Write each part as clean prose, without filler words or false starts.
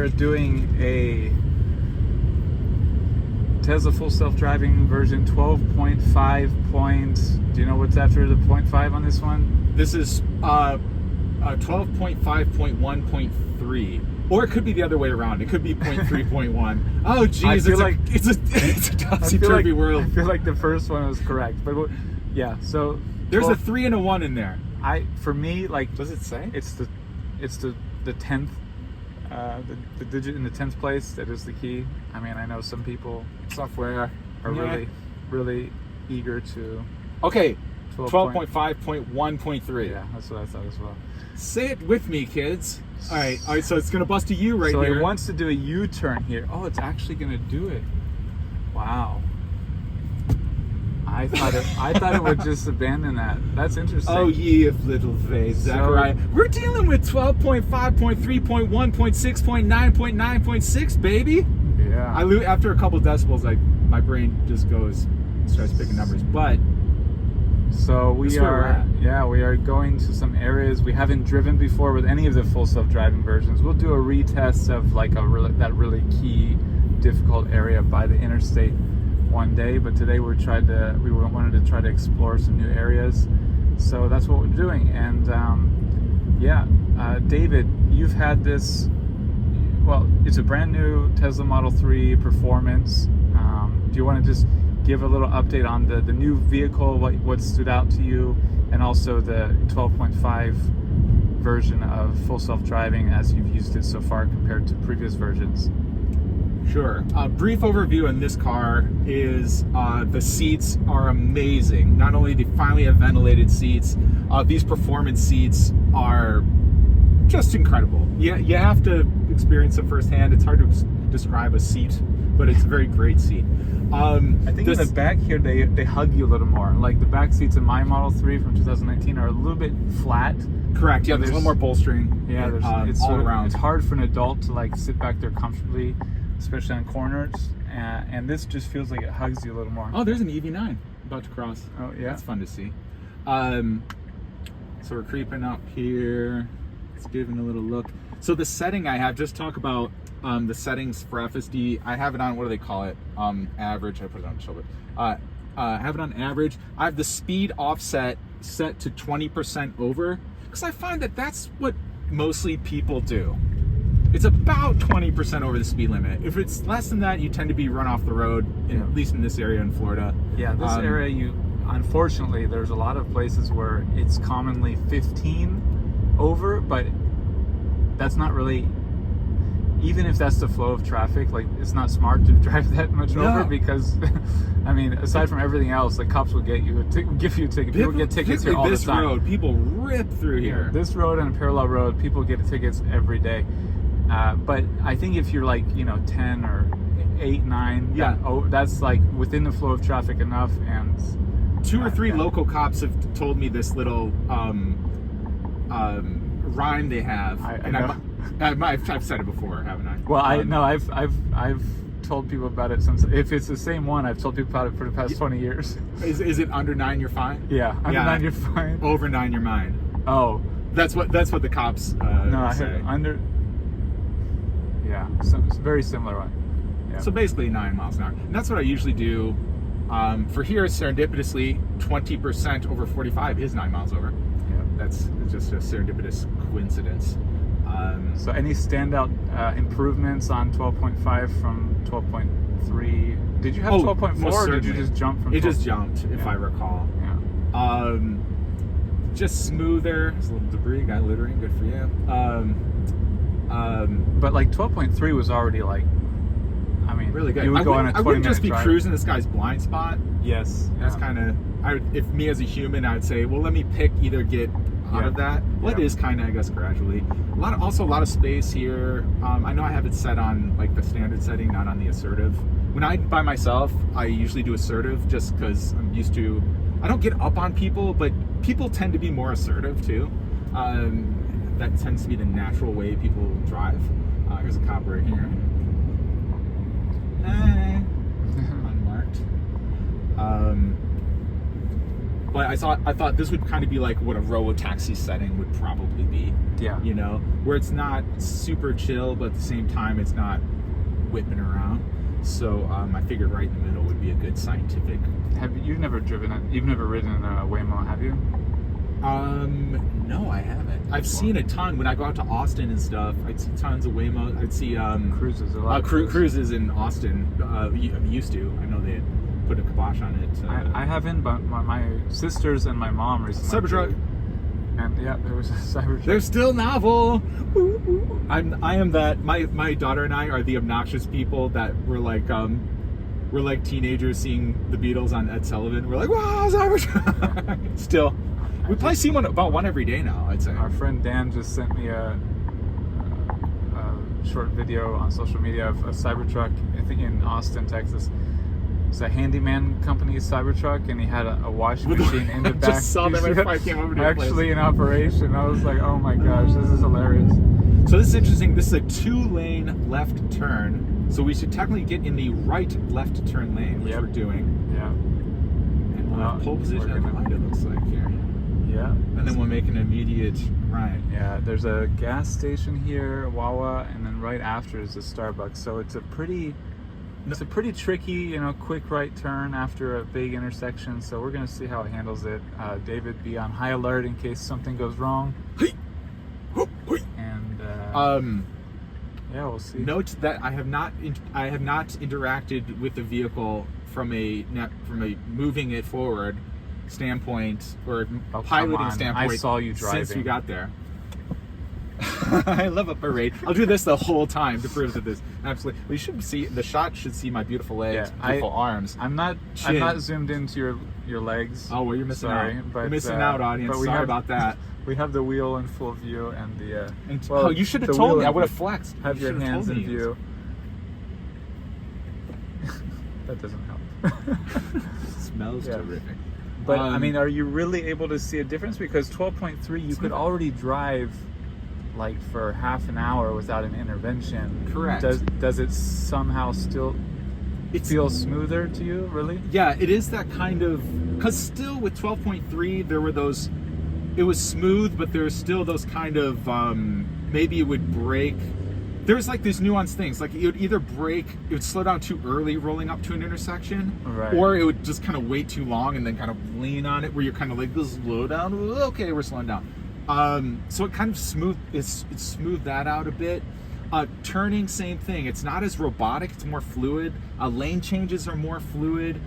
we're doing a Tesla full self-driving version 12.5. Do you know what's after the 0.5 on this one? This is 12.5.1.3. Or it could be the other way around. It could be 0.3.1. Oh, geez, it's a topsy-turvy world. I feel like the first one was correct, but yeah. So there's a 3 and a 1 in there. For me, like, does it say? It's the 10th, the digit in the 10th place that is the key. I mean, I know some people software are really eager to. Okay, 12.5.1.3. Yeah, that's what I thought as well. Say it with me, kids. All right. So it's gonna bust a U right here. So it wants to do a U-turn here. Oh, it's actually gonna do it. Wow. I thought it would just abandon that. That's interesting. Oh, ye of little faith, Zachariah. We're dealing with 12.5.3.1.6.9.9.6, baby. Yeah. After a couple decibels, my brain just starts picking numbers. But so we are going to some areas we haven't driven before with any of the full self-driving versions. We'll do a retest of like that really key, difficult area by the interstate one day, but today we wanted to try to explore some new areas, so that's what we're doing. And David, you've had this, well, it's a brand new Tesla Model 3 Performance. Do you want to just give a little update on the new vehicle, what stood out to you, and also the 12.5 version of full self-driving as you've used it so far compared to previous versions? Sure. A brief overview in this car is the seats are amazing. Not only do they finally have ventilated seats, these performance seats are just incredible. Yeah, you have to experience them firsthand. It's hard to describe a seat, but it's a very great seat. I think in the back here they hug you a little more. Like the back seats in my Model 3 from 2019 are a little bit flat. Correct. Yeah, there's a little more bolstering. Yeah, it's all around. It's hard for an adult to like sit back there comfortably, especially on corners, and this just feels like it hugs you a little more. Oh, there's an EV9 about to cross. Oh, yeah. That's fun to see. So we're creeping up here. It's giving a little look. So the setting I have, just talk about the settings for FSD. I have it on, what do they call it? Average. I put it on shoulder. I have it on average. I have the speed offset set to 20% over, because I find that that's what mostly people do. It's about 20% over the speed limit. If it's less than that, you tend to be run off the road, at least in this area in Florida. Yeah, this area, unfortunately, there's a lot of places where it's commonly 15 over, but that's not really, even if that's the flow of traffic, like, it's not smart to drive that much over, because, I mean, aside from everything else, the cops will get you, give you a ticket. People get tickets here all the time. This road, people rip through here. This road and a parallel road, people get tickets every day. But I think if you're like, 10 or 8, 9, that's like within the flow of traffic enough. And 2 or 3 local cops have told me this little rhyme they have. I've said it before, haven't I? Well, I've told people about it since. If it's the same one, I've told people about it for the past 20 years. Is it under 9 you're fine? Yeah, under 9 you're fine. Over 9 you're mine. Oh, that's what the cops say. Under. Yeah, so it's a very similar one. Yeah. So basically 9 miles an hour. And that's what I usually do. For here, serendipitously, 20% over 45 is 9 miles over. Yeah, it's just a serendipitous coincidence. So any standout improvements on 12.5 from 12.3? Did you have 12.4 or did you just jump from 12? It just jumped, if I recall. Yeah. Just smoother. There's a little debris, got littering, good for you. But like 12.3 was already like, I mean, really good. You would go on a 20-minute drive. I wouldn't just be cruising this guy's blind spot. Yes. That's kind of, if me as a human, I would say, well, let me pick either get out of that. Well, it is kind of, I guess, gradually. Also a lot of space here. I know I have it set on like the standard setting, not on the assertive. When I'm by myself, I usually do assertive just because I'm used to, I don't get up on people, but people tend to be more assertive too. That tends to be the natural way people drive. Here's a cop right here. Unmarked. But I thought this would kind of be like what a Robotaxi setting would probably be. Yeah. You know, where it's not super chill, but at the same time it's not whipping around. So I figured right in the middle would be a good scientific. You've never ridden a Waymo, have you? No, I haven't. I've seen a ton when I go out to Austin and stuff. I'd see tons of Waymo. I'd see cruises, a lot of cruises in Austin. Used to. I know they had put a kibosh on it. I haven't, but my sisters and my mom recently. Cybertruck. And yeah, there was a Cybertruck. They're still novel. I am that. My daughter and I are the obnoxious people that were like teenagers seeing the Beatles on Ed Sullivan. We're like, wow, Cybertruck. Still. We probably see about one every day now, I'd say. Our friend Dan just sent me a short video on social media of a Cybertruck, I think in Austin, Texas. It's a handyman company Cybertruck, and he had a washing machine in the back. I just saw that before I came over to your place. Actually in operation. I was like, oh my gosh, this is hilarious. So this is interesting. This is a 2-lane left turn. So we should technically get in the right left turn lane, which we're doing. Yeah. And we'll have pole position at the light, it looks like here. Yeah. And then we'll make an immediate right. Yeah, there's a gas station here, Wawa, and then right after is a Starbucks. So it's a pretty tricky, quick right turn after a big intersection. So we're gonna see how it handles it. David, be on high alert in case something goes wrong. And yeah, we'll see. Note that I have not interacted with the vehicle from a moving it forward standpoint or piloting standpoint. I saw you driving since you got there. I love a parade. I'll do this the whole time to prove that this absolutely. Well, you should see the shot. Should see my beautiful legs, beautiful arms. I'm not zoomed into your legs. Oh well, you're missing Sorry, out. But, you're missing out, audience. Sorry about that. We have the wheel in full view and the. Well, you should have told me. I would have flexed. Have your hands in view. That doesn't help. Smells terrific. But I mean, are you really able to see a difference? Because 12.3, you could already drive like for half an hour without an intervention. Correct. Does it somehow still feel smoother to you? Really? Yeah, it is that kind of. Because still with 12.3, there were those. It was smooth, but there was still those kind of maybe it would brake. There's like these nuanced things, like it would either brake, it would slow down too early rolling up to an intersection, right, or it would just kind of wait too long and then kind of lean on it where you're kind of like, slow down, okay, we're slowing down. So it kind of it's smoothed that out a bit. Turning, same thing. It's not as robotic, it's more fluid. Lane changes are more fluid,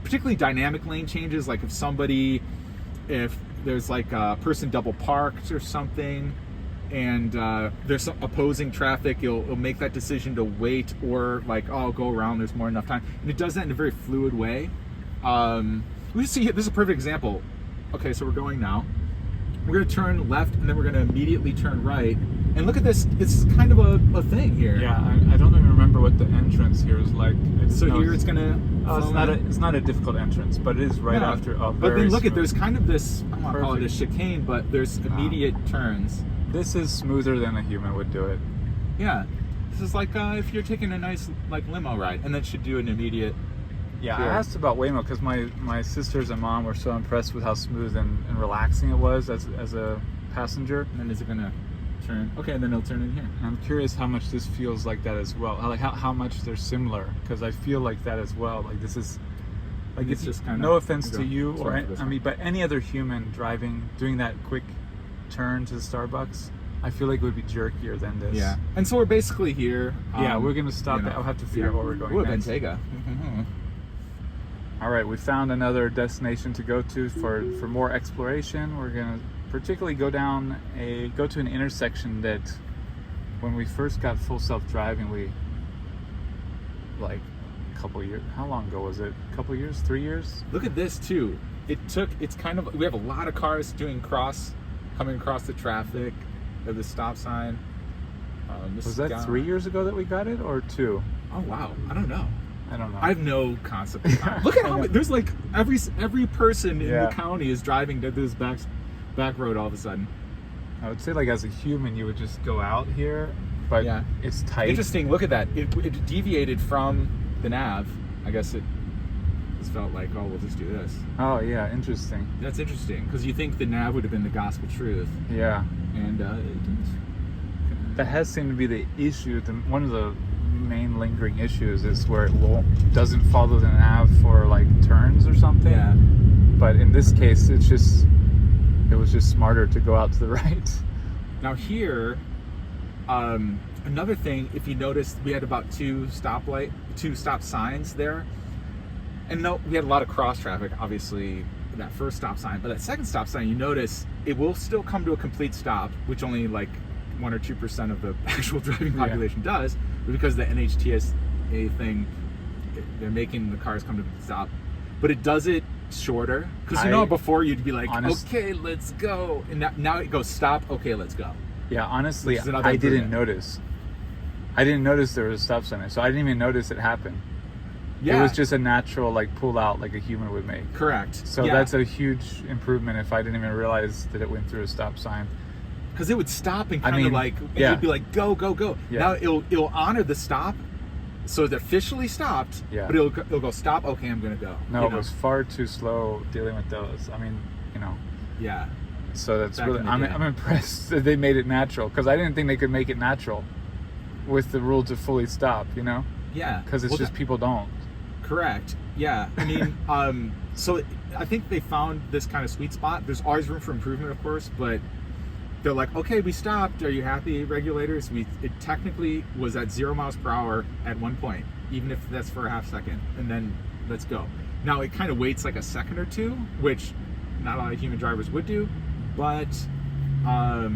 particularly dynamic lane changes, like if there's like a person double parked or something, and there's some opposing traffic, it'll make that decision to wait or like, oh, go around, there's more enough time. And it does that in a very fluid way. We see this is a perfect example. Okay, so we're going now. We're gonna turn left and then we're gonna immediately turn right. And look at this, it's kind of a thing here. Yeah, I don't even remember what the entrance here is like. Here it's gonna... it's not a difficult entrance, but it is right after a But then look at, there's kind of this, I don't want to call it a chicane, but there's immediate turns. This is smoother than a human would do it. Yeah. This is like if you're taking a nice like limo ride and then should do an immediate... Yeah, I asked about Waymo because my sisters and mom were so impressed with how smooth and relaxing it was as a passenger. And then is it going to turn? Okay, and then it'll turn in here. I'm curious how much this feels like that as well. Like how much they're similar, because I feel like that as well. Like this is... Like it's just kind of... No offense to you, but any other human doing that quick turn to the Starbucks, I feel like it would be jerkier than this. Yeah. And so we're basically here. Yeah, we're going to stop. I'll have to figure out where we're going next. Bentayga. All right, we found another destination to go to for more exploration. We're going to particularly go to an intersection that when we first got full self-driving, we like a couple years. How long ago was it? A couple years? 3 years? Look at this too. It's kind of, we have a lot of cars coming across the traffic. There's the stop sign. Was that 3 years ago that we got it, or 2? Oh wow, I don't know. I have no concept of time. Look at how there's like every person in the county is driving to this back road all of a sudden. I would say like as a human you would just go out here, but it's tight. Interesting. Look at that. It deviated from the nav. I guess it just felt like, oh, we'll just do this. Oh yeah, interesting. That's interesting because you think the nav would have been the gospel truth. Yeah. And it didn't. That has seemed to be the issue. One of the main lingering issues is where it doesn't follow the nav for like turns or something. Yeah. But in this case, it was just smarter to go out to the right. Now here, another thing, if you noticed, we had about two stop signs there. And no, we had a lot of cross traffic, obviously, that first stop sign. But that second stop sign, you notice, it will still come to a complete stop, which only like 1 or 2% of the actual driving population does. But because the NHTSA thing, they're making the cars come to a stop. But it does it shorter. Because before you'd be like, okay, let's go. And now it goes stop, okay, let's go. Yeah, honestly, I didn't notice. I didn't notice there was a stop sign, so I didn't even notice it happened. Yeah. It was just a natural like pull out like a human would make. Correct. So that's a huge improvement if I didn't even realize that it went through a stop sign. Because it would stop and kind of like, you'd be like, go, go, go. Yeah. Now it'll honor the stop, so it officially stopped, but it'll go stop, okay, I'm going to go. No, it was far too slow dealing with those. I mean, Yeah. So that's really, I'm impressed that they made it natural, because I didn't think they could make it natural with the rule to fully stop, Yeah. Because it's just people don't. Correct. Yeah. I mean, so I think they found this kind of sweet spot. There's always room for improvement, of course, but they're like, okay, we stopped. Are you happy, regulators? It technically was at 0 miles per hour at one point, even if that's for a half second, and then let's go. Now it kind of waits like a second or two, which not a lot of human drivers would do, but oh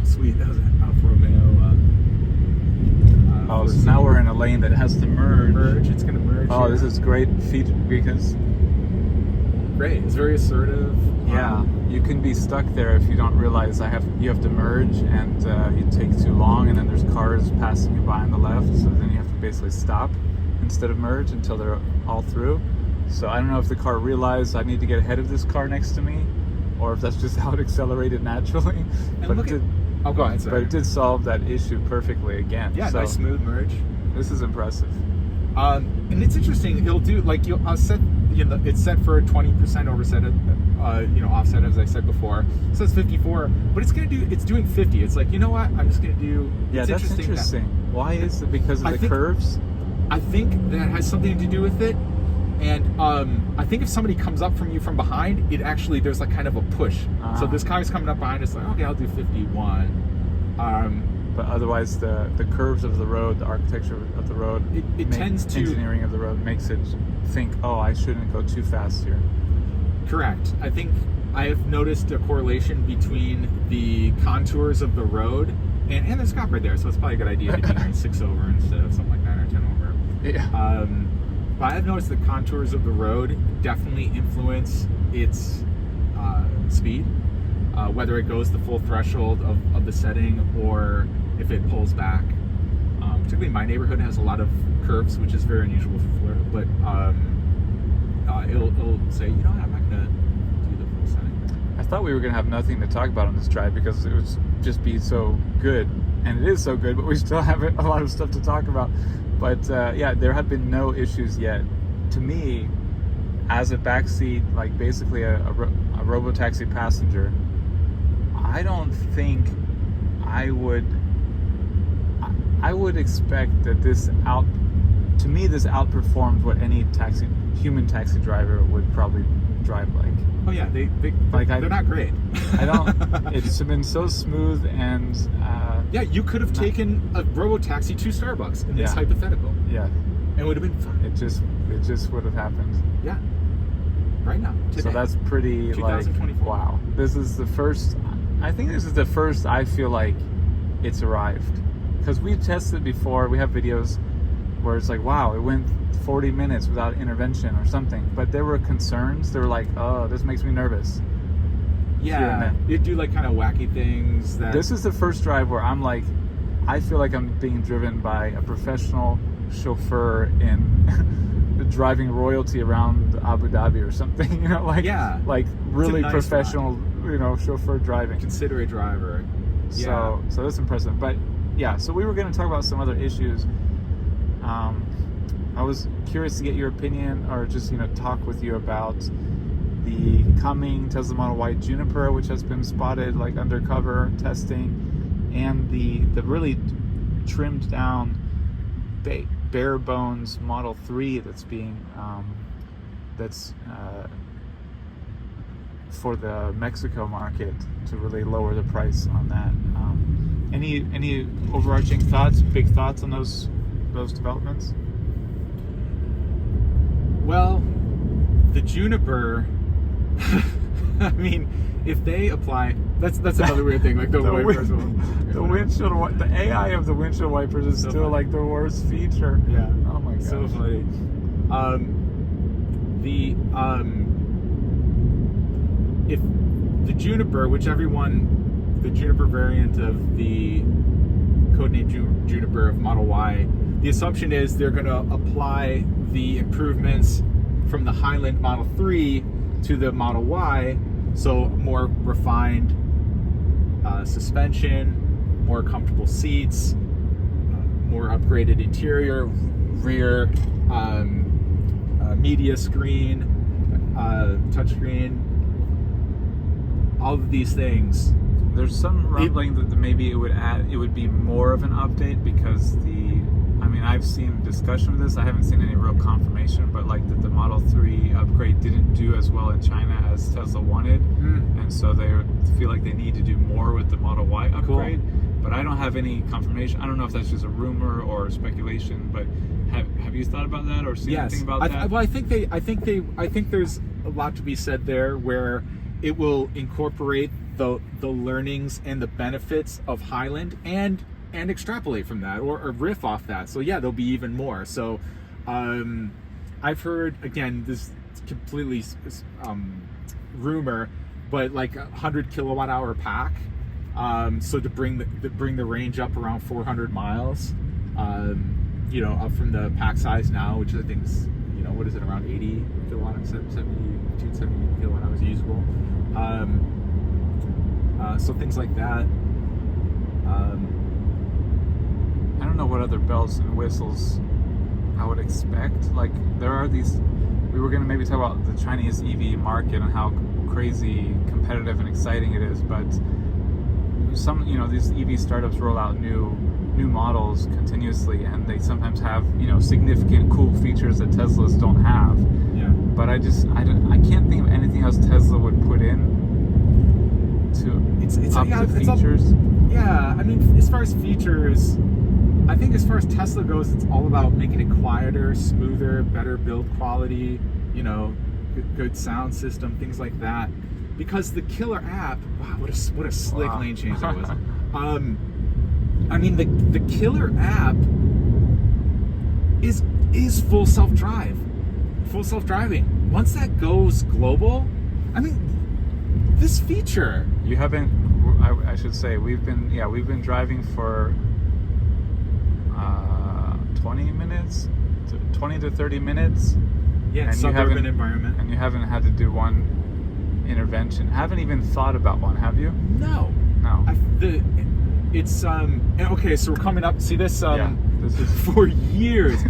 sweet, that was an Alfa Romeo. So now we're in a lane that has to merge. It's going to merge. Oh, this is great feature because great. It's very assertive. Yeah, you can be stuck there if you don't realize you have to merge, and you take too long, and then there's cars passing you by on the left, so then you have to basically stop instead of merge until they're all through. So I don't know if the car realized I need to get ahead of this car next to me, or if that's just how it accelerated naturally. Oh, go ahead, sorry. But it did solve that issue perfectly again. Yeah, nice smooth merge. This is impressive. And it's interesting. It'll do like it's set for a 20% offset, as I said before. It says 54, but it's doing 50. It's like, you know what? I'm just gonna do. Yeah, that's interesting. Why is it? Because of the curves? I think that has something to do with it. And I think if somebody comes up from you from behind, there's like kind of a push. So this car's coming up behind, it's like, okay, I'll do 51. But otherwise, the curves of the road, the architecture of the road, engineering of the road makes it think, oh, I shouldn't go too fast here. Correct. I think I have noticed a correlation between the contours of the road and there's a cop right there, so it's probably a good idea to be doing 6 over instead of something like 9 or 10 over. Yeah. But I've noticed the contours of the road definitely influence its speed, whether it goes the full threshold of the setting or if it pulls back. Particularly my neighborhood has a lot of curves, which is very unusual for Florida, but it'll say, I'm not going to do the full setting. I thought we were going to have nothing to talk about on this drive because it would just be so good. And it is so good, but we still have a lot of stuff to talk about. But there have been no issues yet. To me, as a backseat, like basically a Robotaxi passenger, I don't think I would expect that this outperformed what any human taxi driver would probably drive like. Oh yeah, they're not great. It's been so smooth and. Yeah, you could have taken a Robotaxi to Starbucks in this hypothetical. Yeah. And it would have been fun. It just would have happened. Yeah. Right now. Today. So that's pretty 2024. Wow. This is the first I feel like it's arrived. Because we've tested before, we have videos where it's like, wow, it went 40 minutes without intervention or something. But there were concerns. They were like, oh, this makes me nervous. Yeah, it'd do like kind of wacky things. This is the first drive where I'm like, I feel like I'm being driven by a professional chauffeur in driving royalty around Abu Dhabi or something. Like really nice professional, chauffeur driving. Considerate driver. So that's impressive. But yeah, so we were going to talk about some other issues. I was curious to get your opinion, or just talk with you about the coming Tesla Model Y Juniper, which has been spotted like undercover testing, and the really trimmed down bare bones Model 3 that's being for the Mexico market to really lower the price on that. Any overarching thoughts, big thoughts on those developments? Well, the Juniper, I mean, if they apply, that's another weird thing. Like the AI of the windshield wipers is so still funny. like the worst feature. Yeah. Oh my gosh. So funny. If the Juniper, the Juniper variant of the codename Juniper of Model Y, the assumption is they're going to apply the improvements from the Highland Model 3 to the Model Y, so more refined suspension, more comfortable seats, more upgraded interior, rear media screen, touchscreen, all of these things. There's some rumbling that maybe it would be more of an update, because I've seen discussion of this. I haven't seen any real confirmation, but like that the Model 3 upgrade didn't do as well in China as Tesla wanted, and so they feel like they need to do more with the Model Y upgrade. Cool. But I don't have any confirmation. I don't know if that's just a rumor or speculation. But have you thought about that or seen anything about that? Well, I think there's a lot to be said there, where it will incorporate the learnings and the benefits of Highland and extrapolate from that, or riff off that. So yeah, there'll be even more. So I've heard, again, this completely rumor, but like 100 kilowatt hour pack. So to bring the range up around 400 miles, up from the pack size now, which I think is, what is it, around 80 kilowatt hours, 70 kilowatt hours usable. So things like that. I don't know what other bells and whistles I would expect. Like, there are these. We were going to maybe talk about the Chinese EV market and how crazy competitive and exciting it is, but some, these EV startups roll out new models continuously, and they sometimes have, significant cool features that Teslas don't have. Yeah. But I can't think of anything else Tesla would put in to up the features. Yeah, I mean, as far as features, I think as far as Tesla goes, it's all about making it quieter, smoother, better build quality, good sound system, things like that. Because the killer app, wow, what a slick lane change that was. I mean, the killer app is full self-driving. Once that goes global, I mean, this feature. You haven't. I should say we've been driving for 20 to 30 minutes. Yeah, suburban environment. And you haven't had to do one intervention. Haven't even thought about one, have you? No. It's okay, so we're coming up. See this? This is for years,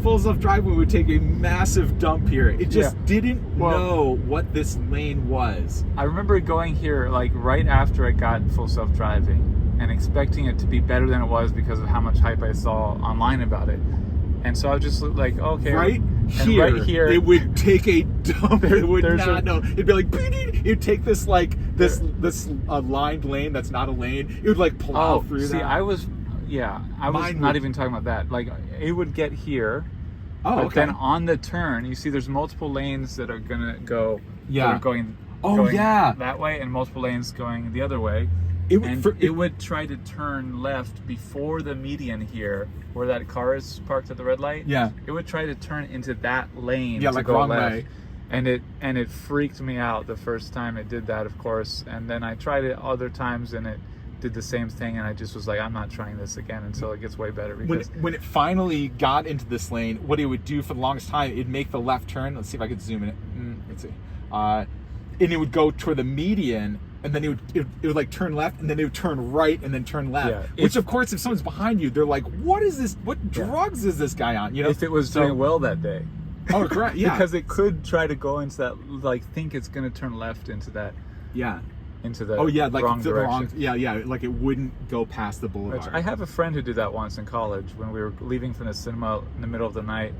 full self-driving would take a massive dump here. It just didn't know what this lane was. I remember going here like right after I got full self-driving and expecting it to be better than it was because of how much hype I saw online about it. And so I was just like, okay, right here, it would take a dump. It would not know. It'd be like, it'd take this lined lane that's not a lane. It would like plow through that. See, I was not even talking about that. Like, it would get here. But then on the turn, you see there's multiple lanes that are gonna go. Yeah. Going that way, and multiple lanes going the other way. It would try to turn left before the median here, where that car is parked at the red light. Yeah. It would try to turn into that lane. Yeah, to like go wrong left. way. And it freaked me out the first time it did that, of course. And then I tried it other times, and it did the same thing. And I just was like, I'm not trying this again until it gets way better. Because when it finally got into this lane, what it would do for the longest time, it'd make the left turn. Let's see if I could zoom in. Let's see. And it would go toward the median, and then it would like turn left, and then it would turn right, and then turn left. Yeah. Which, of course, if someone's behind you, they're like, "What is this? What drugs is this guy on?" You know, if it was doing well that day. Oh, correct. Yeah, because it could try to go into that, like think it's going to turn left into that. Yeah. Into the like wrong direction. Like it wouldn't go past the boulevard. Which I have a friend who did that once in college when we were leaving from the cinema in the middle of the night.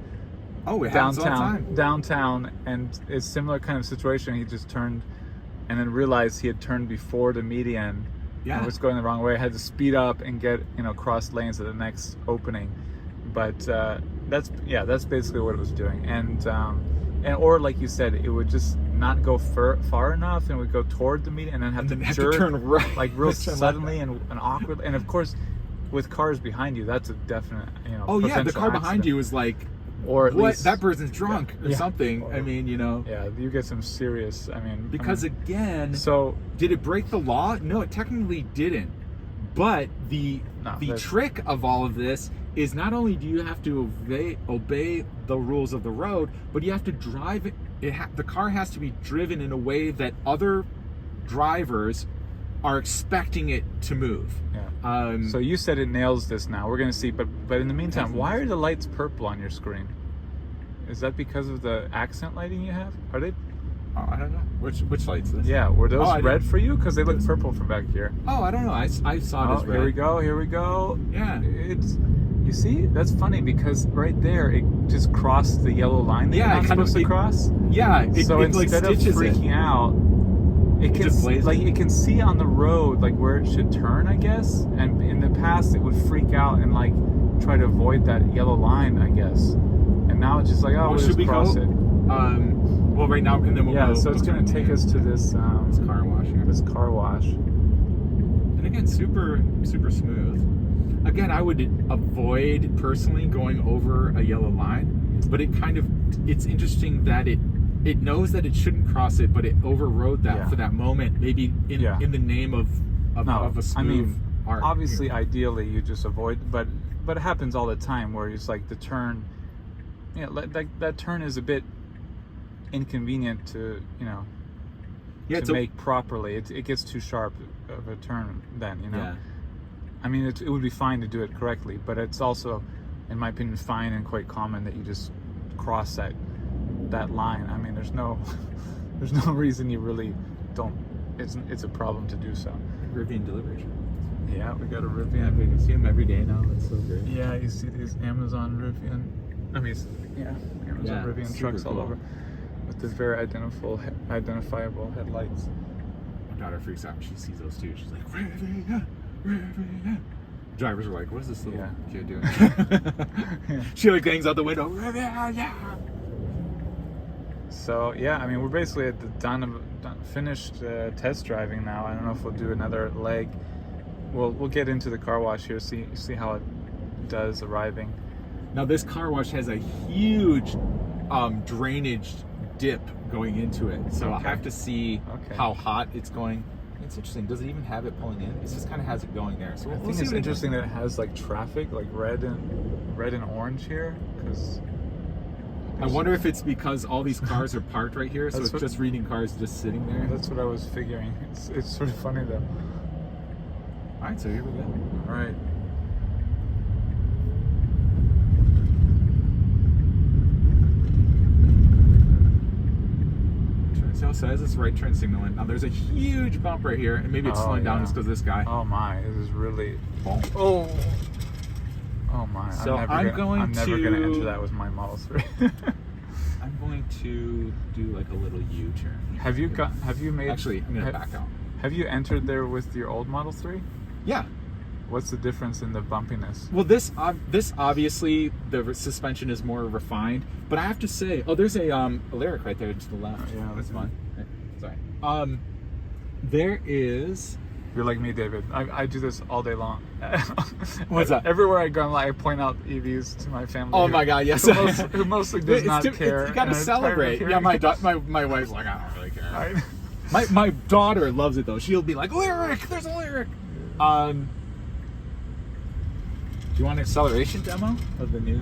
Oh, it happens all the time. Downtown, and it's similar kind of situation. He just turned, and then realized he had turned before the median. Yeah, and was going the wrong way. Had to speed up and get cross lanes at the next opening. But that's basically what it was doing. And or like you said, it would just not go far enough, and would go toward the median, and then have to turn right, like real suddenly and awkward. And of course, with cars behind you, that's a definite Oh yeah, the car accident. behind you is like, or at least that person's drunk or something. I mean, Yeah, you get some serious. Because again, so did it break the law? No, it technically didn't. But the trick of all of this is not only do you have to obey the rules of the road, but you have to drive it. The car has to be driven in a way that other drivers are expecting it to move. Yeah. So you said it nails this now. We're going to see. But in the meantime, why are the lights purple on your screen? Is that because of the accent lighting you have? Are they? Oh, I don't know. Which lights? This? Yeah, were those red for you? Because they look purple from back here. Oh, I don't know. I saw it as red. Here we go. Yeah. You see, that's funny because right there it just crossed the yellow line that you're not supposed to cross. Yeah. So instead of freaking out, it can see on the road like where it should turn, I guess. And in the past, it would freak out and like try to avoid that yellow line, I guess. And now it's just like, we'll just cross it. Well, right now, and then we'll go. So it's going to take us to this car wash here. This car wash. And again, super, super smooth. Again, I would avoid personally going over a yellow line, but it's interesting that it knows that it shouldn't cross it, but it overrode that for that moment, maybe in the name of a smooth art. Obviously, ideally, you just avoid, but it happens all the time where it's like the turn, that turn is a bit inconvenient to make properly. It gets too sharp of a turn then. I mean, it would be fine to do it correctly, but it's also, in my opinion, fine and quite common that you just cross that line. I mean, there's no reason you really don't. It's a problem to do so. Rivian delivery. Yeah, we got a Yeah, Rivian. we can see them every day now. That's so great. Yeah, you see these Amazon Rivian. Amazon Rivian trucks all over with the very identifiable headlights. My daughter freaks out when she sees those too. She's like, Rivian. Drivers are like, what is this little kid doing? She like hangs out the window. So I mean, we're basically at the finished test driving now. I don't know if we'll do another leg. We'll get into the car wash here. See how it does arriving. Now this car wash has a huge drainage dip going into it, so I'll have to see how hot it's going. It's interesting. Does it even have it pulling in? It just kind of has it going there. So I think it's interesting that it has like traffic, like red and orange here. Because I wonder if it's because all these cars are parked right here, so it's just reading cars just sitting there. That's what I was figuring. It's sort of funny though. All right, so here we go. All right. So it says it's right turn signal in. Now there's a huge bump right here, and maybe it's slowing down just because of this guy. Oh my, this is really. Oh my. So I'm never gonna enter that with my Model 3. I'm going to do like a little U-turn. Have you made? Actually, I'm gonna back out. Have you entered there with your old Model 3? Yeah. What's the difference in the bumpiness? Well, this obviously the suspension is more refined, but I have to say, there's a lyric right there to the left. Oh, yeah, that's fun. Okay. Sorry. There is. You're like me, David. I do this all day long. What's that? Everywhere I go, I point out EVs to my family. Oh my God, yes. Who mostly does not care. You gotta celebrate. Yeah, my wife's like, I don't really care. Right? My daughter loves it though. She'll be like, lyric. There's a lyric. Do you want an acceleration demo of the new?